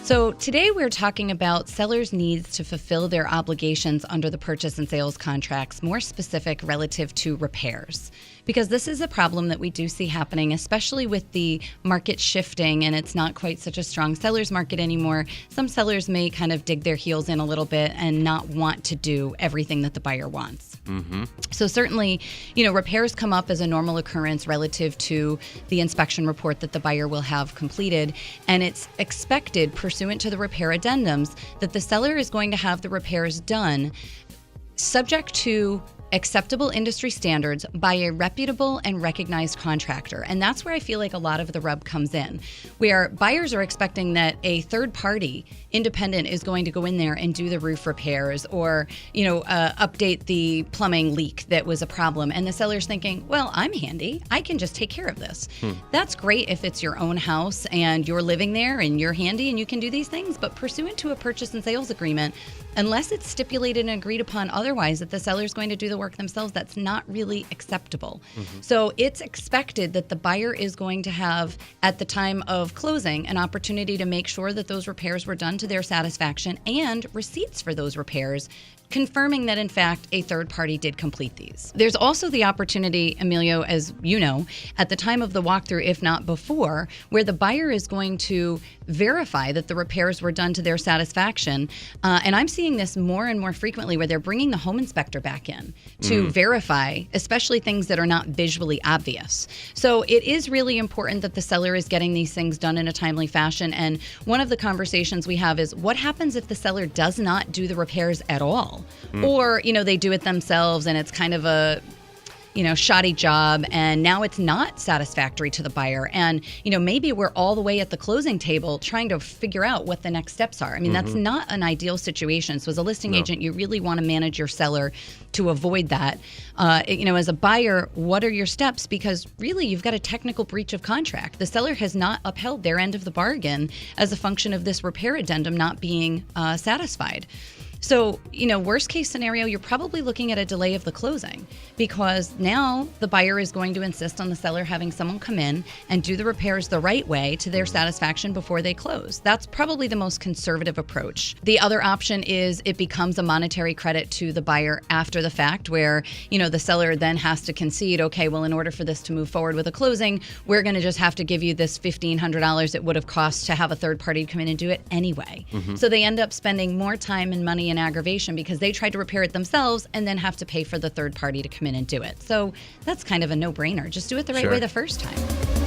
So today we're talking about sellers' needs to fulfill their obligations under the purchase and sales contracts, more specific relative to repairs. Because this is a problem that we do see happening, especially with the market shifting and it's not quite such a strong seller's market anymore. Some sellers may kind of dig their heels in a little bit and not want to do everything that the buyer wants. Mm-hmm. So certainly, repairs come up as a normal occurrence relative to the inspection report that the buyer will have completed. And it's expected, pursuant to the repair addendums, that the seller is going to have the repairs done subject to acceptable industry standards by a reputable and recognized contractor. And that's where I feel like a lot of the rub comes in, where buyers are expecting that a third party independent is going to go in there and do the roof repairs or, update the plumbing leak that was a problem. And the seller's thinking, well, I'm handy. I can just take care of this. That's great if it's your own house and you're living there and you're handy and you can do these things. But pursuant to a purchase and sales agreement, unless it's stipulated and agreed upon otherwise that the seller's going to do the work themselves, that's not really acceptable. Mm-hmm. So it's expected that the buyer is going to have, at the time of closing, an opportunity to make sure that those repairs were done to their satisfaction and receipts for those repairs, confirming that, in fact, a third party did complete these. There's also the opportunity, Emilio, as you know, at the time of the walkthrough, if not before, where the buyer is going to verify that the repairs were done to their satisfaction. And I'm seeing this more and more frequently where they're bringing the home inspector back in to verify, especially things that are not visually obvious. So it is really important that the seller is getting these things done in a timely fashion. And one of the conversations we have is, what happens if the seller does not do the repairs at all? Or, they do it themselves and it's kind of a, shoddy job and now it's not satisfactory to the buyer. And, maybe we're all the way at the closing table trying to figure out what the next steps are. I mean, that's not an ideal situation. So as a listing agent, you really want to manage your seller to avoid that. As a buyer, what are your steps? Because really you've got a technical breach of contract. The seller has not upheld their end of the bargain as a function of this repair addendum not being satisfied. So, worst case scenario, you're probably looking at a delay of the closing because now the buyer is going to insist on the seller having someone come in and do the repairs the right way to their satisfaction before they close. That's probably the most conservative approach. The other option is it becomes a monetary credit to the buyer after the fact where, the seller then has to concede, okay, well, in order for this to move forward with a closing, we're going to just have to give you this $1,500 it would have cost to have a third party come in and do it anyway. So they end up spending more time and money and aggravation because they tried to repair it themselves and then have to pay for the third party to come in and do it. So that's kind of a no-brainer. Just do it the right way the first time.